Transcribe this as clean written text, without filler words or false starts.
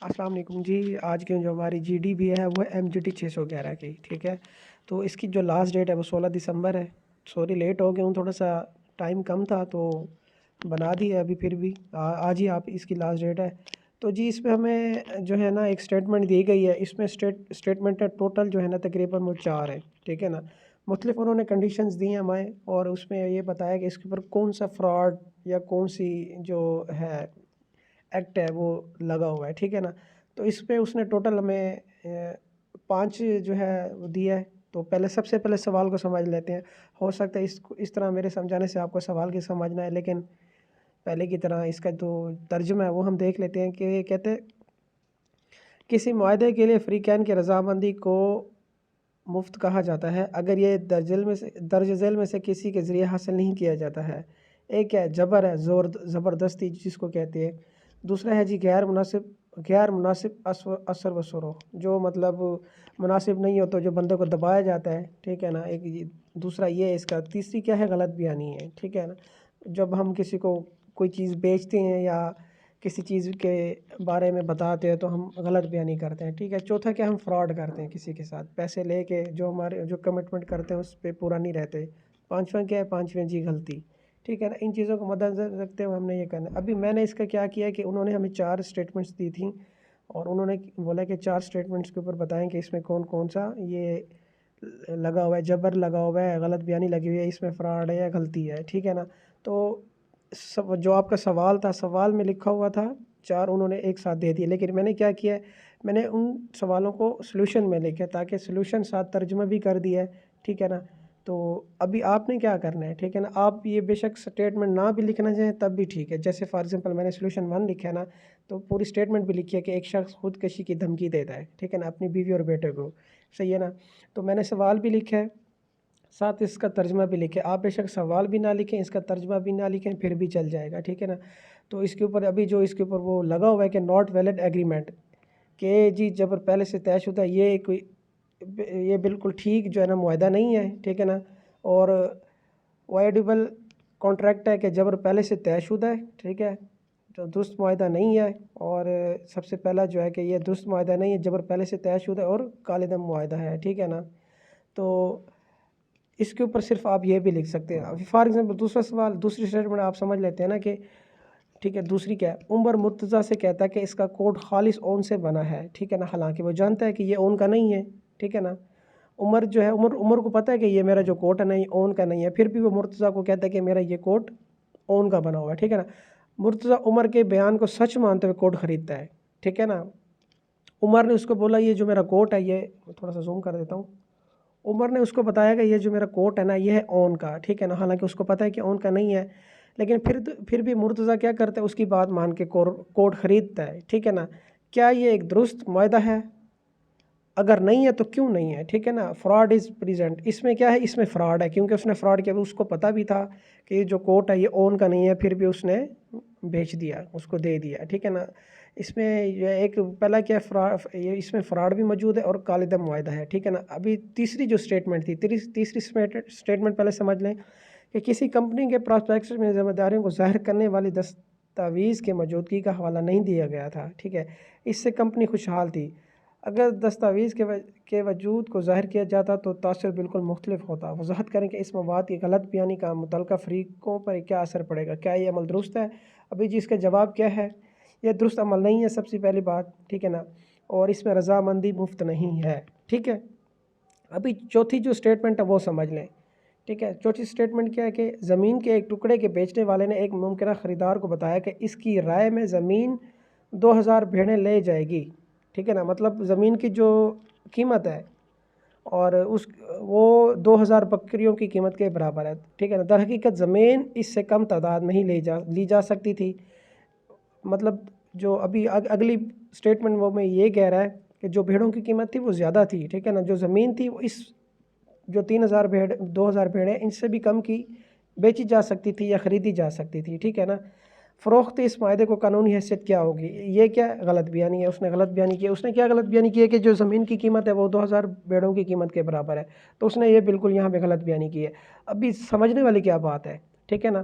السلام علیکم جی۔ آج کی جو ہماری جی ڈی بی ہے وہ MGT 611 کی، ٹھیک ہے۔ تو اس کی جو لاسٹ ڈیٹ ہے وہ 16 دسمبر ہے۔ سوری لیٹ ہو گیا ہوں، تھوڑا سا ٹائم کم تھا تو بنا دی ہے ابھی، پھر بھی آج ہی آپ اس کی لاسٹ ڈیٹ ہے۔ تو جی اس میں ہمیں جو ہے نا ایک سٹیٹمنٹ دی گئی ہے، اس میں سٹیٹمنٹ ٹوٹل جو ہے نا تقریباً وہ 4 ہے، ٹھیک ہے نا۔ مختلف انہوں نے کنڈیشنز دی ہیں ہمیں، اور اس میں یہ بتایا کہ اس کے اوپر کون سا فراڈ یا کون سی جو ہے ایکٹ ہے وہ لگا ہوا ہے، ٹھیک ہے نا۔ تو اس پہ اس نے ٹوٹل ہمیں 5 جو ہے وہ دیا ہے۔ تو سب سے پہلے سوال کو سمجھ لیتے ہیں۔ ہو سکتا ہے اس طرح میرے سمجھانے سے آپ کو سوال کی سمجھنا ہے، لیکن پہلے کی طرح اس کا جو ترجمہ ہے وہ ہم دیکھ لیتے ہیں کہ یہ کہتے ہیں کسی معاہدے کے لیے فریقین کی رضامندی کو مفت کہا جاتا ہے اگر یہ درج ذیل میں سے کسی کے ذریعے حاصل نہیں کیا جاتا ہے۔ ایک ہے جبر ہے، زبردستی جس کو کہتے ہیں۔ دوسرا ہے جی غیر مناسب اثر و سرو، جو مطلب مناسب نہیں ہو تو جو بندے کو دبایا جاتا ہے، ٹھیک ہے نا۔ ایک دوسرا یہ ہے اس کا۔ تیسری کیا ہے؟ غلط بیانی ہے، ٹھیک ہے نا۔ جب ہم کسی کو کوئی چیز بیچتے ہیں یا کسی چیز کے بارے میں بتاتے ہیں تو ہم غلط بیانی کرتے ہیں، ٹھیک ہے۔ چوتھا کیا؟ ہم فراڈ کرتے ہیں کسی کے ساتھ، پیسے لے کے جو کمٹمنٹ کرتے ہیں اس پہ پورا نہیں رہتے۔ پانچواں کیا ہے؟ پانچویں جی غلطی، ٹھیک ہے نا۔ ان چیزوں کو مد نظر رکھتے ہوئے ہم نے یہ کرنا ہے۔ ابھی میں نے اس کا کیا کیا کہ انہوں نے ہمیں 4 سٹیٹمنٹس دی تھیں، اور انہوں نے بولا کہ 4 سٹیٹمنٹس کے اوپر بتائیں کہ اس میں کون سا یہ لگا ہوا ہے، جبر لگا ہوا ہے، غلط بیانی لگی ہوئی ہے، اس میں فراڈ ہے یا غلطی ہے، ٹھیک ہے نا۔ تو جو آپ کا سوال تھا، سوال میں لکھا ہوا تھا 4 انہوں نے ایک ساتھ دے دیے، لیکن میں نے کیا کیا ہے، میں نے ان سوالوں کو سلوشن میں لکھا تاکہ سلوشن ساتھ ترجمہ بھی کر دیا ہے، ٹھیک ہے نا۔ تو ابھی آپ نے کیا کرنا ہے، ٹھیک ہے نا۔ آپ یہ بے شک سٹیٹمنٹ نہ بھی لکھنا چاہیں تب بھی ٹھیک ہے۔ جیسے فار ایگزامپل میں نے سلوشن 1 لکھا ہے نا، تو پوری سٹیٹمنٹ بھی لکھی ہے کہ ایک شخص خودکشی کی دھمکی دیتا ہے، ٹھیک ہے نا، اپنی بیوی اور بیٹے کو، صحیح ہے نا۔ تو میں نے سوال بھی لکھا ہے، ساتھ اس کا ترجمہ بھی لکھے۔ آپ بے شک سوال بھی نہ لکھیں، اس کا ترجمہ بھی نہ لکھیں، پھر بھی چل جائے گا، ٹھیک ہے نا۔ تو اس کے اوپر ابھی جو اس کے اوپر وہ لگا ہوا ہے کہ ناٹ ویلڈ ایگریمنٹ، کہ جی جبر پہلے سے طے شدہ، یہ بالکل ٹھیک جو ہے نا معاہدہ نہیں ہے، ٹھیک ہے نا۔ اور وائڈیبل کانٹریکٹ ہے کہ جبر پہلے سے طے شدہ ہے، ٹھیک ہے، جو درست معاہدہ نہیں ہے۔ اور سب سے پہلا جو ہے کہ یہ درست معاہدہ نہیں ہے، جبر پہلے سے طے شدہ اور کالعدم معاہدہ ہے، ٹھیک ہے نا۔ تو اس کے اوپر صرف آپ یہ بھی لکھ سکتے ہیں۔ فار ایگزامپل دوسرا سوال، دوسری سٹیٹمنٹ آپ سمجھ لیتے ہیں نا کہ ٹھیک ہے، دوسری کیا ہے؟ عمر مرتضیٰ سے کہتا ہے کہ اس کا کوٹ خالص اون سے بنا ہے، ٹھیک ہے نا، حالانکہ وہ جانتا ہے کہ یہ اون کا نہیں ہے، ٹھیک ہے نا۔ عمر جو ہے عمر کو پتہ ہے کہ یہ میرا جو کوٹ ہے نہیں اون کا نہیں ہے، پھر بھی وہ مرتضیٰ کو کہتا ہے کہ میرا یہ کوٹ اون کا بنا ہوا ہے، ٹھیک ہے نا۔ مرتضیٰ عمر کے بیان کو سچ مانتے ہوئے کوٹ خریدتا ہے، ٹھیک ہے نا۔ عمر نے اس کو بولا یہ جو میرا کوٹ ہے، یہ تھوڑا سا زوم کر دیتا ہوں، عمر نے اس کو بتایا کہ یہ جو میرا کوٹ ہے نا یہ ہے اون کا، ٹھیک ہے نا، حالانکہ اس کو پتہ ہے کہ اون کا نہیں ہے، لیکن پھر بھی مرتضیٰ کیا کرتا ہے؟ اس کی بات مان کے کوٹ خریدتا ہے، ٹھیک ہے نا۔ کیا یہ ایک درست معاہدہ ہے؟ اگر نہیں ہے تو کیوں نہیں ہے، ٹھیک ہے نا۔ فراڈ از پریزنٹ، اس میں کیا ہے؟ اس میں فراڈ ہے، کیونکہ اس نے فراڈ کیا، اس کو پتہ بھی تھا کہ یہ جو کوٹ ہے یہ اون کا نہیں ہے، پھر بھی اس نے بیچ دیا، اس کو دے دیا، ٹھیک ہے نا۔ اس میں یہ ایک پہلا کیا ہے، اس میں فراڈ بھی موجود ہے اور کالعدم معاہدہ ہے، ٹھیک ہے نا۔ ابھی تیسری جو سٹیٹمنٹ تھی، تیسری سٹیٹمنٹ پہلے سمجھ لیں کہ کسی کمپنی کے پراسپیکٹس میں ذمہ داریوں کو ظاہر کرنے والی دستاویز کے موجودگی کا حوالہ نہیں دیا گیا تھا، ٹھیک ہے۔ اس سے کمپنی خوشحال تھی۔ اگر دستاویز کے وجود کو ظاہر کیا جاتا تو تاثر بالکل مختلف ہوتا۔ وضاحت کریں کہ اس مواد کی غلط بیانی کا متعلقہ فریقوں پر کیا اثر پڑے گا، کیا یہ عمل درست ہے؟ ابھی جی اس کا جواب کیا ہے؟ یہ درست عمل نہیں ہے، سب سے پہلی بات، ٹھیک ہے نا، اور اس میں رضامندی مفت نہیں ہے، ٹھیک ہے۔ ابھی چوتھی جو سٹیٹمنٹ ہے وہ سمجھ لیں، ٹھیک ہے۔ چوتھی سٹیٹمنٹ کیا ہے کہ زمین کے ایک ٹکڑے کے بیچنے والے نے ایک ممکنہ خریدار کو بتایا کہ اس کی رائے میں زمین 2000 بھیڑیں لے جائے گی، ٹھیک ہے نا۔ مطلب زمین کی جو قیمت ہے اور وہ 2000 بکریوں کی قیمت کے برابر ہے، ٹھیک ہے نا۔ در حقیقت زمین اس سے کم تعداد میں ہی لی جا سکتی تھی۔ مطلب جو ابھی اگلی سٹیٹمنٹ وہ میں یہ کہہ رہا ہے کہ جو بھیڑوں کی قیمت تھی وہ زیادہ تھی، ٹھیک ہے نا۔ جو زمین تھی وہ اس جو 2000 بھیڑیں ان سے بھی کم کی بیچی جا سکتی تھی یا خریدی جا سکتی تھی، ٹھیک ہے نا۔ فروخت اس معاہدے کو قانونی حیثیت کیا ہوگی؟ یہ کیا غلط بیانی ہے، اس نے غلط بیانی کی ہے۔ اس نے کیا غلط بیانی کی ہے کہ جو زمین کی قیمت ہے وہ 2000 بھیڑوں کی قیمت کے برابر ہے، تو اس نے یہ بالکل یہاں پہ غلط بیانی کی ہے۔ ابھی سمجھنے والی کیا بات ہے، ٹھیک ہے نا۔